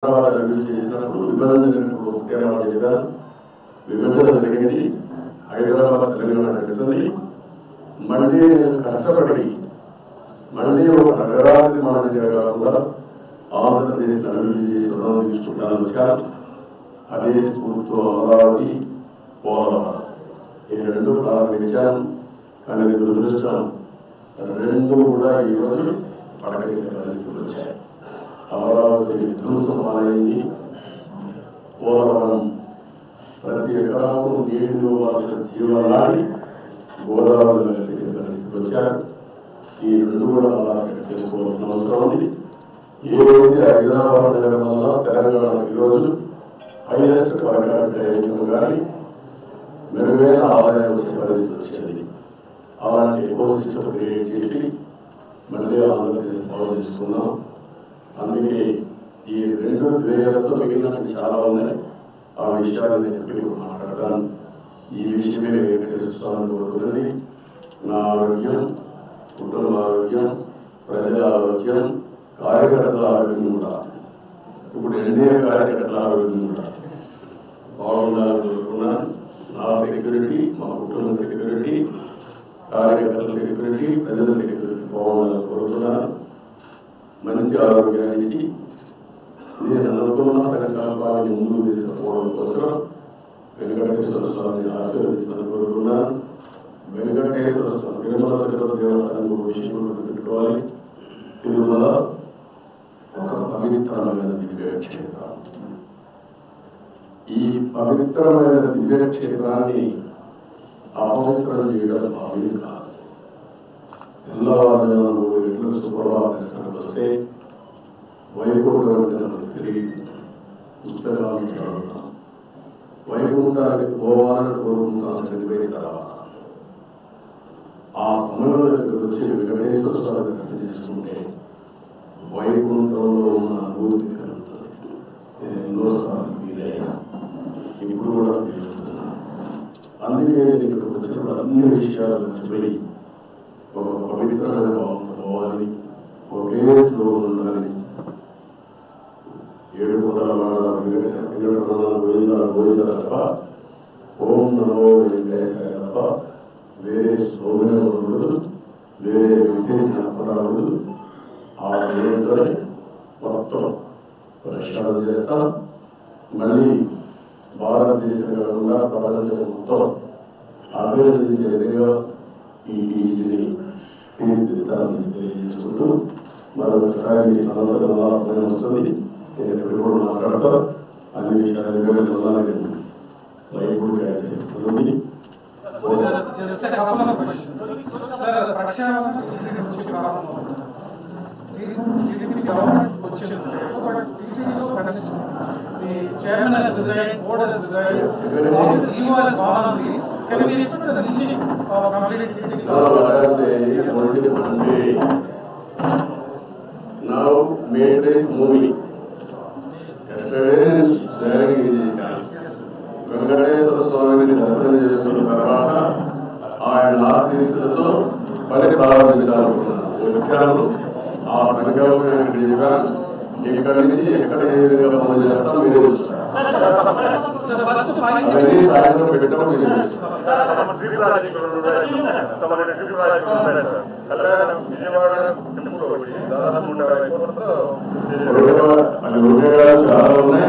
అభివృద్ధి చేసినప్పుడు విభజన జరిగినప్పుడు ఒకటే మాట చెప్పారు. విభజన జరిగింది, హైదరాబాద్ తెలంగాణ జరుగుతుంది. మళ్ళీ నేను కష్టపడి మళ్ళీ ఒక నగరాన్ని మన దగ్గర కాకుండా ఆంధ్రప్రదేశ్ అభివృద్ధి చేసి రుణం తీసుకుంటాను వచ్చాను. అదే స్ఫూర్తితో అమరావతి, పోలవరం ఈ రెండు ప్రారంభించాను. కానీ దురదృష్టం రెండు కూడా ఈరోజు పడకేసే పరిస్థితులు వచ్చాయి. అమరావతి విధ్వంసమైంది. పోలవరం ప్రతి ఎకరాకు నీళ్లు వాసిన జీవనాడి గోదావరిలో కలిసే పరిస్థితి వచ్చారు. ఈ రెండు కూడా సెట్ చేసుకోవాల్సిన అవసరం ఉంది. ఏదైతే హైదరాబాద్ నగరం వల్ల తెలంగాణ ఈరోజు హైయెస్ట్ పర్ క్యాపిటల్ ఇన్కమ్ కానీ మెరుగైన ఆదాయం వచ్చే పరిస్థితి వచ్చింది. అలాంటి ఎకోసిస్టమ్ క్రియేట్ చేసి మళ్ళీ ఆంధ్రప్రదేశ్ బాగు చేసుకున్నాం. అందుకే ఈ రెండు ద్వేయాలతో మిగిలిన చాలా ఉన్నాయి. ఆ విషయాలు నేను ఎప్పుడు మాట్లాడతాను. ఈ విషయమే వెంకటేశ్వర కోరుకున్నది. నా ఆరోగ్యం, కుటుంబ ఆరోగ్యం, ప్రజల ఆరోగ్యం, కార్యకర్తల ఆరోగ్యం కూడా, ఇప్పుడు ఎన్డీఏ కార్యకర్తల ఆరోగ్యం కూడా బాగుండాలని కోరుకున్నాను. నా సెక్యూరిటీ, మా కుటుంబ సెక్యూరిటీ, కార్యకర్తల సెక్యూరిటీ, ప్రజల సెక్యూరిటీ బాగుండాలని కోరుకున్నాను. మంచి ఆరోగ్యాన్ని ఇచ్చి నేను అనుకున్న సంకల్పాన్ని ముందుకు తీసుకుపోవడం కోసం వెంకటేశ్వర స్వామిని ఆశీర్వదించాలని కోరుకున్నాను. వెంకటేశ్వర స్వామి తిరుమల తిరుపతి దేవస్థానం ఒక విషయం గుర్తుపెట్టుకోవాలి. తిరుమల ఒక పవిత్రమైన దివ్యక్షేత్రం. ఈ పవిత్రమైన దివ్యక్షేత్రాన్ని అపవిత్రం చేయడం భావ్యం కాదు. తెల్లవారుజామున 3 గంటలకు శుక్రవారం దర్శనానికి వస్తే వైకుంఠం అంటే మనకు తెలియదు. పుస్తకాలు చదువుతాం, వైకుంఠానికి పోవాలని కోరుకుంటాం చనిపోయిన తర్వాత. ఆ సమయంలో ఇక్కడికి వచ్చి వెంకటేశ్వర స్వామి దర్శనం చేసుకుంటే వైకుంఠంలో ఉన్న అనుభూతి కలుగుతుంది. నేను ఎన్నోసార్లు ఫీల్ అయ్యా, ఇప్పుడు కూడా ఫీల్ అవుతున్నాను. అందుకే నేను ఇక్కడికి వచ్చినప్పుడు అన్ని విషయాలు మర్చిపోయి ఒక పవిత్రమైన భావంతో పోవాలి, ఒకే శ్లోకం ఉండాలి. 7 కొండల వెంకటరమణ గోవింద గోవింద తప్ప, ఓం నమో వెంకటేశ్వర తప్ప వేరే శ్లోకమే ఉండకూడదు, వేరే వ్యక్తిని జ్ఞాపకూడదు. ఆ దేవుడితోనే మొత్తం ప్రక్షాళన చేస్తాం. మళ్ళీ భారతదేశం కాకుండా ప్రపంచం మొత్తం అభివృద్ధి విధంగా ఈ ఇంటిని తీర్చిదిద్దాలని తెలియజేసుకుంటూ మరొకసారి ఈ సంవత్సరం సమయం వస్తుంది. నేను ఎప్పుడు కూడా మాట్లాడతా అన్ని విషయాలు లైవ్ కూడా చేస్తుంది. chairman has resigned, board has resigned, also EO has gone on leave. Can we expect the releasing of complete critical? Now what I say is only one day. Now Matrix movie. Yesterday is sharing this class. Venkateswara స్వామిని దర్శనం చేసుకున్న తర్వాత ఆయన ఆశీస్సులతో పని ప్రారంభించాలనుకున్నాను. వచ్చాను, ఆ సంకల్పం చేశాను. ఇక్కడి నుంచి ఎక్కడ ఏ విధంగా పనులు చేస్తాం మీరే చూస్తారు. సాయంత్రం పెట్టడం మీరు చాలా ఉన్నాయి.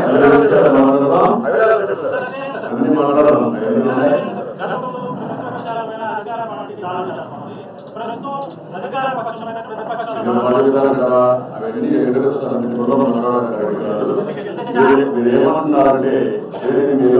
అన్ని మాట్లాడదాం. అవన్నీ మీరేమంటున్నారంటే మీరు